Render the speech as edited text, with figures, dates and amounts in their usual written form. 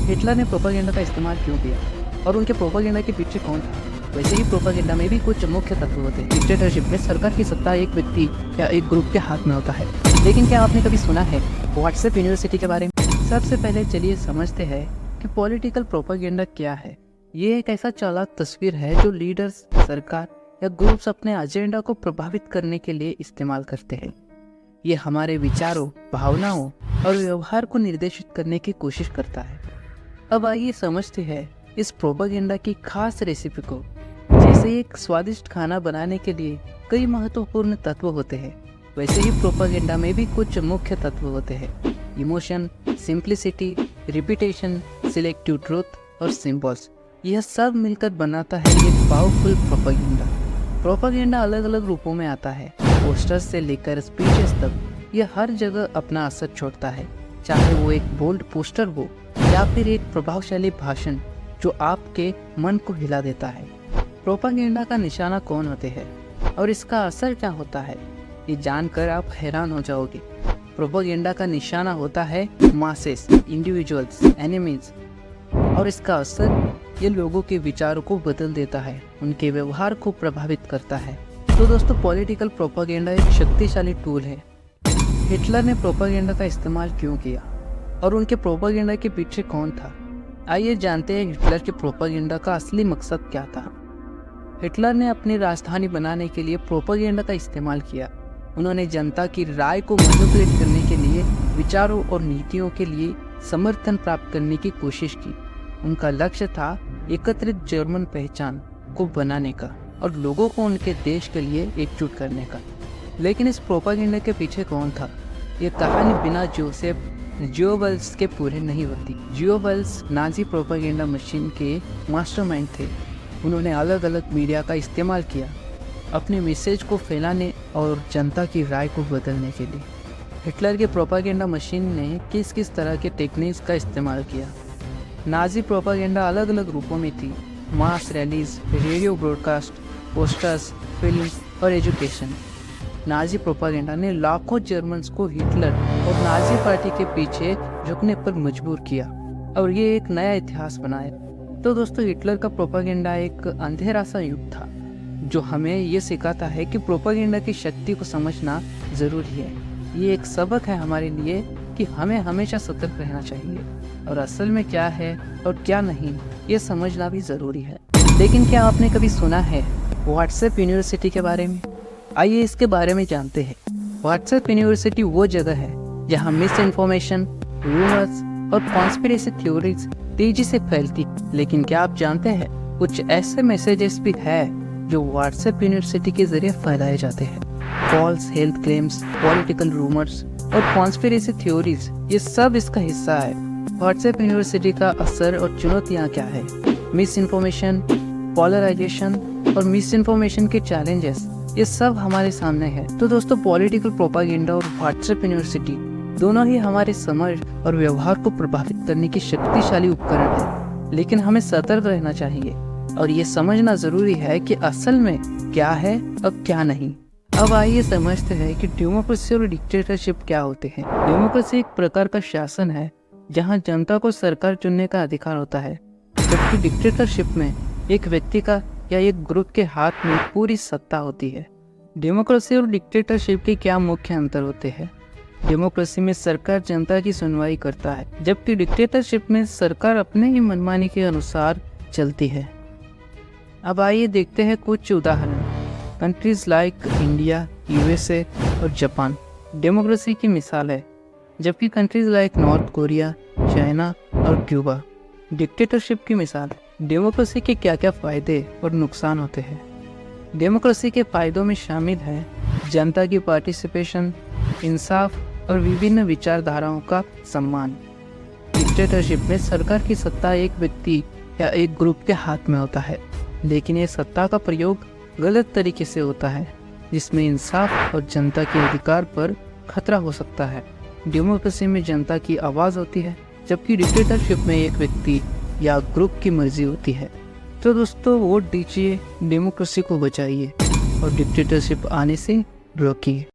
Hitler ने propaganda का इस्तेमाल क्यों किया और उनके प्रोपेगेंडा के पीछे कौन था? वैसे ही प्रोपेगेंडा में भी कुछ मुख्य तत्व होते हैं। डिक्टेटरशिप में सरकार की सत्ता एक व्यक्ति या एक ग्रुप के हाथ में होता है। लेकिन क्या आपने कभी सुना है व्हाट्सएप यूनिवर्सिटी के बारे में? सबसे पहले चलिए समझते हैं कि पॉलिटिकल प्रोपेगेंडा क्या है। ये एक ऐसा चालाक तस्वीर है जो लीडर्स, सरकार या ग्रुप्स अपने एजेंडा को प्रभावित करने के लिए इस्तेमाल करते हैं। ये हमारे विचारों, भावनाओं और व्यवहार को निर्देशित करने की कोशिश करता है। अब आइए समझते हैं इस प्रोपेगेंडा की खास रेसिपी को। जैसे एक स्वादिष्ट खाना बनाने के लिए कई महत्वपूर्ण तत्व होते हैं, वैसे ही प्रोपेगेंडा में भी कुछ मुख्य तत्व होते हैं। Emotion, simplicity, repetition, selective truth और सिंबल्स, यह सब मिलकर बनाता है एक पावरफुल प्रोपेगेंडा। प्रोपेगेंडा अलग अलग रूपों में आता है, पोस्टर्स से लेकर स्पीचेस तक। यह हर जगह अपना असर छोड़ता है, चाहे वो एक बोल्ड पोस्टर हो या फिर एक प्रभावशाली भाषण जो आपके मन को हिला देता है। प्रोपेगेंडा का निशाना कौन होते हैं और इसका असर क्या होता है, ये जानकर आप हैरान हो जाओगे। प्रोपेगेंडा का निशाना होता है मासेस, इंडिविजुअल्स, एनिमीज, और इसका असर ये लोगों के विचारों को बदल देता है, उनके व्यवहार को प्रभावित करता है। तो दोस्तों, पॉलिटिकल प्रोपेगेंडा एक शक्तिशाली टूल है। हिटलर ने प्रोपेगेंडा का इस्तेमाल क्यों किया और उनके प्रोपेगेंडा के पीछे कौन था? आइए जानते हैं हिटलर के प्रोपेगेंडा का असली मकसद क्या था। हिटलर ने अपनी राजधानी बनाने के लिए प्रोपेगेंडा का इस्तेमाल किया। उन्होंने जनता की राय को मैनिपुलेट करने के लिए, विचारों और नीतियों के लिए समर्थन प्राप्त करने की कोशिश की। उनका लक्ष्य था एकत्रित जर्मन पहचान को बनाने का और लोगों को उनके देश के लिए एकजुट करने का। लेकिन इस प्रोपेगेंडा के पीछे कौन था? ये कहानी बिना जोसेफ गोएब्बल्स के पूरे नहीं होती। गोएब्बल्स नाजी प्रोपेगेंडा मशीन के मास्टरमाइंड थे। उन्होंने अलग अलग मीडिया का इस्तेमाल किया अपने मैसेज को फैलाने और जनता की राय को बदलने के लिए। हिटलर के प्रोपेगेंडा मशीन ने किस किस तरह के टेक्निक्स का इस्तेमाल किया? नाजी प्रोपेगेंडा अलग अलग रूपों में थी। Mass rallies, radio broadcast, posters, film और एजुकेशन। नाजी प्रोपेगेंडा ने लाखों जर्मन्स को हिटलर और नाजी पार्टी के पीछे झुकने पर मजबूर किया और ये एक नया इतिहास बनाया। तो दोस्तों, हिटलर का प्रोपेगेंडा एक अंधेरा सा युग था जो हमें ये सिखाता है कि प्रोपेगेंडा की शक्ति को समझना ज़रूरी है। ये एक सबक है हमारे लिए कि हमें हमेशा सतर्क रहना चाहिए और असल में क्या है और क्या नहीं, ये समझना भी ज़रूरी है। लेकिन क्या आपने कभी सुना है व्हाट्सएप यूनिवर्सिटी के बारे में? आइए इसके बारे में जानते हैं। व्हाट्सएप यूनिवर्सिटी वो जगह है जहाँ मिस इन्फॉर्मेशन, रूमर्स और कॉन्स्पिरेसी थ्योरीज तेजी से फैलती। लेकिन क्या आप जानते हैं कुछ ऐसे मैसेजेस भी है जो व्हाट्सएप यूनिवर्सिटी के जरिए फैलाए जाते हैं। False health claims, political rumours और कॉन्स्पिरेसी थ्योरीज, ये सब इसका हिस्सा है। व्हाट्सएप यूनिवर्सिटी का असर और चुनौतियाँ क्या है? मिस इन्फॉर्मेशन, पोलराइजेशन और मिस इन्फॉर्मेशन के चैलेंजेस, ये सब हमारे सामने है। तो दोस्तों, पॉलिटिकल प्रोपेगेंडा और व्हाट्सएप यूनिवर्सिटी दोनों ही हमारे समझ और व्यवहार को प्रभावित करने की शक्तिशाली उपकरण है। लेकिन हमें सतर्क रहना चाहिए और ये समझना जरूरी है कि असल में क्या है और क्या नहीं। अब आइए समझते हैं कि डेमोक्रेसी और डिक्टेटरशिप क्या होते हैं। डेमोक्रेसी एक प्रकार का शासन है जहां जनता को सरकार चुनने का अधिकार होता है, जबकि डिक्टेटरशिप में एक व्यक्ति का या एक ग्रुप के हाथ में पूरी सत्ता होती है। डेमोक्रेसी और डिक्टेटरशिप के क्या मुख्य अंतर होते हैं? डेमोक्रेसी में सरकार जनता की सुनवाई करता है, जबकि डिक्टेटरशिप में सरकार अपने ही मनमानी के अनुसार चलती है। अब आइए देखते हैं कुछ उदाहरण। कंट्रीज लाइक इंडिया, यूएसए और जापान डेमोक्रेसी की मिसाल है, जबकि countries like north Korea, China और क्यूबा डिक्टेटरशिप की मिसाल। डेमोक्रेसी के क्या क्या फ़ायदे और नुकसान होते हैं? डेमोक्रेसी के फ़ायदों में शामिल है जनता की पार्टिसिपेशन, इंसाफ और विभिन्न विचारधाराओं का सम्मान। डिक्टेटरशिप में सरकार की सत्ता एक व्यक्ति या एक ग्रुप के हाथ में होता है, लेकिन ये सत्ता का प्रयोग गलत तरीके से होता है, जिसमें इंसाफ और जनता के अधिकार पर खतरा हो सकता है। डेमोक्रेसी में जनता की आवाज़ होती है, जबकि डिक्टेटरशिप में एक व्यक्ति या ग्रुप की मर्जी होती है। तो दोस्तों, वोट दीजिए, डेमोक्रेसी को बचाइए और डिक्टेटरशिप आने से रोकिए।